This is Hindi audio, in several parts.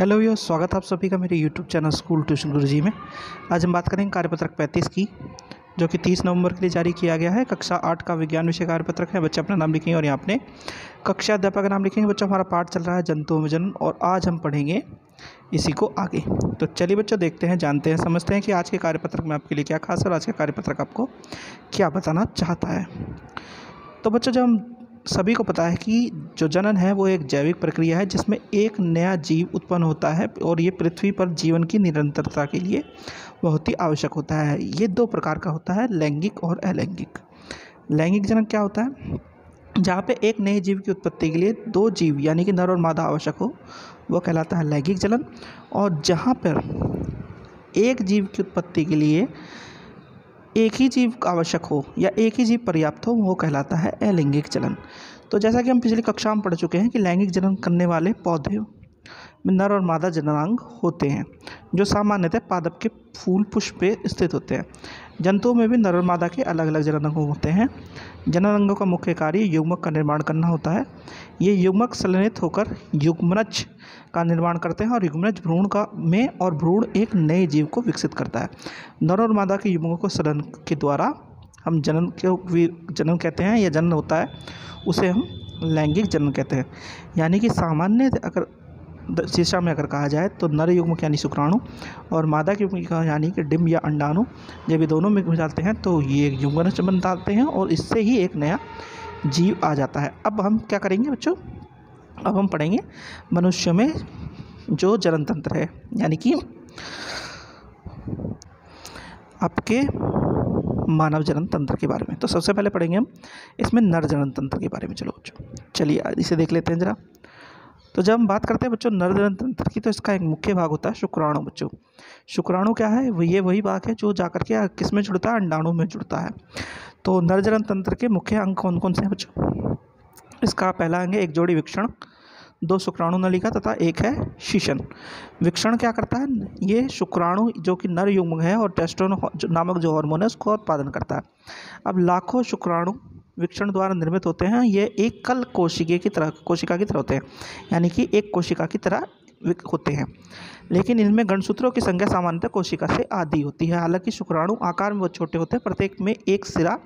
हेलो भैया, स्वागत है आप सभी का मेरे यूट्यूब चैनल स्कूल ट्यूशन गुरुजी में। आज हम बात करेंगे कार्यपत्रक 35 की, जो कि 30 नवंबर के लिए जारी किया गया है। कक्षा 8 का विज्ञान विषय कार्यपत्रक है। बच्चे अपना नाम लिखेंगे और यहाँ अपने कक्षा अध्यापक का नाम लिखेंगे। बच्चों, हमारा पाठ चल रहा है जंतुओं में जन्म, और आज हम पढ़ेंगे इसी को आगे। तो चलिए बच्चों, देखते हैं, जानते हैं, समझते हैं कि आज के कार्यपत्रक में आपके लिए क्या खास है और आज के कार्यपत्रक आपको क्या बताना चाहता है। तो बच्चों, जब हम सभी को पता है कि जो जनन है वो एक जैविक प्रक्रिया है जिसमें एक नया जीव उत्पन्न होता है, और ये पृथ्वी पर जीवन की निरंतरता के लिए बहुत ही आवश्यक होता है। ये दो प्रकार का होता है, लैंगिक और अलैंगिक। लैंगिक जनन क्या होता है? जहाँ पे एक नए जीव की उत्पत्ति के लिए दो जीव यानी कि नर और मादा आवश्यक हो, वो कहलाता है लैंगिक जनन। और जहाँ पर एक जीव की उत्पत्ति के लिए एक ही जीव आवश्यक हो या एक ही जीव पर्याप्त हो, वो कहलाता है अलैंगिक जनन। तो जैसा कि हम पिछली कक्षा में पढ़ चुके हैं कि लैंगिक जनन करने वाले पौधे में नर और मादा जननांग होते हैं, जो सामान्यतः पादप के फूल पुष्प पे स्थित होते हैं। जंतुओं में भी नर और मादा के अलग अलग जननांग होते हैं। जननांगों का मुख्य कार्य युग्मक का निर्माण करना होता है। ये युग्मक संलयित होकर युग्मनज का निर्माण करते हैं, और युग्मनज भ्रूण में और भ्रूण एक नए जीव को विकसित करता है। नर और मादा के युग्मकों को संलयन के द्वारा हम जनन कहते हैं, या जनन होता है, उसे हम लैंगिक जनन कहते हैं। यानी कि सामान्य अगर शीर्षा में अगर कहा जाए तो नर युग्मक यानी शुक्राणु और मादा के युग्मक यानी कि डिंब या अंडाणु, जब ये दोनों में जाते हैं तो ये युग्मनज बनाते हैं, और इससे ही एक नया जीव आ जाता है। अब हम क्या करेंगे बच्चों? अब हम पढ़ेंगे मनुष्य में जो जनन तंत्र है, यानी कि आपके मानव जनन तंत्र के बारे में। तो सबसे पहले पढ़ेंगे हम इसमें नर जनन तंत्र के बारे में। चलो बच्चों, चलिए इसे देख लेते हैं ज़रा। तो जब हम बात करते हैं बच्चों नर जनन तंत्र की, तो इसका एक मुख्य भाग होता है शुक्राणु। बच्चों, शुक्राणु क्या है? ये वही भाग है जो जाकर के किस में जुड़ता है? अंडाणु में जुड़ता है। तो नर जनन तंत्र के मुख्य अंग कौन कौन से हैं बच्चों? इसका पहला अंग है एक जोड़ी वृषण, दो शुक्राणु नलिका तथा एक है शीशन। वृषण क्या करता है? ये शुक्राणु जो कि नर युग्म है और टेस्टोस्टेरोन नामक जो हार्मोन है उसको उत्पादन करता है। अब लाखों शुक्राणु वृषण द्वारा निर्मित होते हैं। ये एकल कोशिका की तरह होते हैं, यानी कि एक कोशिका की तरह होते हैं, लेकिन इनमें गणसूत्रों की संख्या सामान्यतः कोशिका से आधी होती है। हालांकि शुक्राणु आकार में बहुत छोटे होते हैं। प्रत्येक में एक सिरा,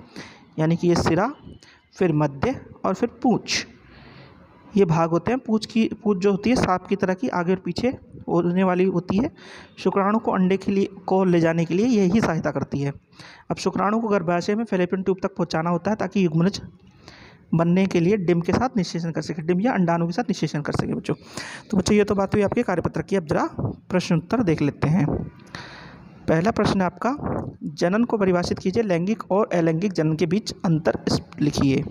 यानी कि ये सिरा, फिर मध्य और फिर पूंछ, ये भाग होते हैं। पूंछ जो होती है सांप की तरह की आगे और पीछे उड़ने वाली होती है। शुक्राणु को अंडे के लिए को ले जाने के लिए यही सहायता करती है। अब शुक्राणु को गर्भाशय में फैलोपियन ट्यूब तक पहुंचाना होता है, ताकि युग्मनज बनने के लिए डिंब के साथ निषेचन कर सके, डिंब या अंडाणु के साथ निषेचन कर सके बच्चों। तो बच्चों, ये तो बात हुई आपके कार्यपत्रक की। अब जरा प्रश्न उत्तर देख लेते हैं। पहला प्रश्न है आपका, जनन को परिभाषित कीजिए, लैंगिक और अलैंगिक जनन के बीच अंतर लिखिए।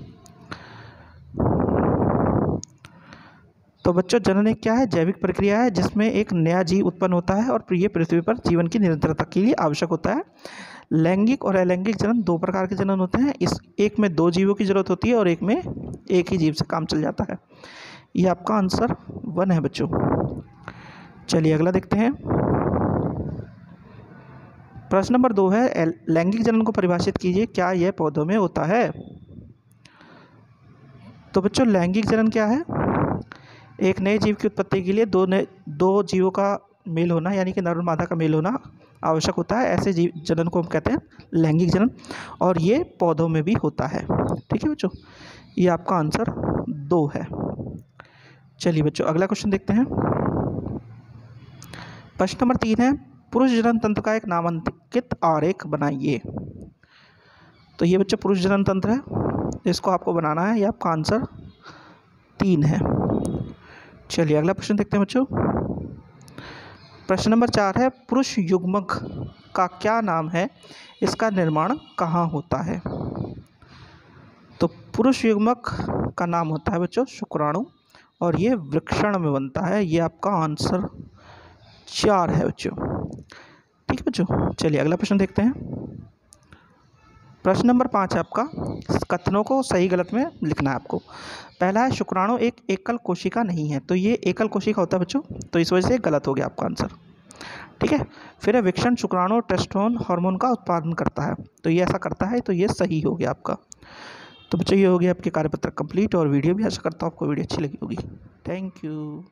तो बच्चों, जनन एक क्या है? जैविक प्रक्रिया है जिसमें एक नया जीव उत्पन्न होता है, और ये पृथ्वी पर जीवन की निरंतरता के लिए आवश्यक होता है। लैंगिक और अलैंगिक जनन दो प्रकार के जनन होते हैं। इस एक में दो जीवों की जरूरत होती है और एक में एक ही जीव से काम चल जाता है। ये आपका आंसर 1 है बच्चों। चलिए अगला देखते हैं। प्रश्न नंबर 2 है, लैंगिक जनन को परिभाषित कीजिए, क्या यह पौधों में होता है? तो बच्चों, लैंगिक जनन क्या है? एक नए जीव की उत्पत्ति के लिए दो जीवों का मेल होना, यानी कि नर और मादा का मेल होना आवश्यक होता है। ऐसे जीव जनन को हम कहते हैं लैंगिक जनन, और ये पौधों में भी होता है। ठीक है बच्चों, ये आपका आंसर 2 है। चलिए बच्चों, अगला क्वेश्चन देखते हैं। प्रश्न नंबर 3 है, पुरुष जनन तंत्र का एक नामांकित आरेख बनाइए। तो ये बच्चों पुरुष जनन तंत्र है, इसको आपको बनाना है। ये आपका आंसर 3 है। चलिए अगला प्रश्न देखते हैं बच्चों। प्रश्न नंबर 4 है, पुरुष युग्मक का क्या नाम है? इसका निर्माण कहाँ होता है? तो पुरुष युग्मक का नाम होता है बच्चों शुक्राणु, और ये वृषण में बनता है। ये आपका आंसर 4 है बच्चों। ठीक है बच्चों, चलिए अगला प्रश्न देखते हैं। प्रश्न नंबर 5 है आपका, कथनों को सही गलत में लिखना है आपको। पहला है, शुक्राणु एक एकल कोशिका नहीं है। तो ये एकल कोशिका होता है बच्चों, तो इस वजह से गलत हो गया आपका आंसर। ठीक है। फिर है, वृषण शुक्राणु टेस्टोस्टेरोन हार्मोन का उत्पादन करता है। तो ये ऐसा करता है, तो ये सही हो गया आपका। तो बच्चों, ये हो गया आपके कार्यपत्र कंप्लीट, और वीडियो भी आशा करता हूँ आपको वीडियो अच्छी लगी होगी। Thank you.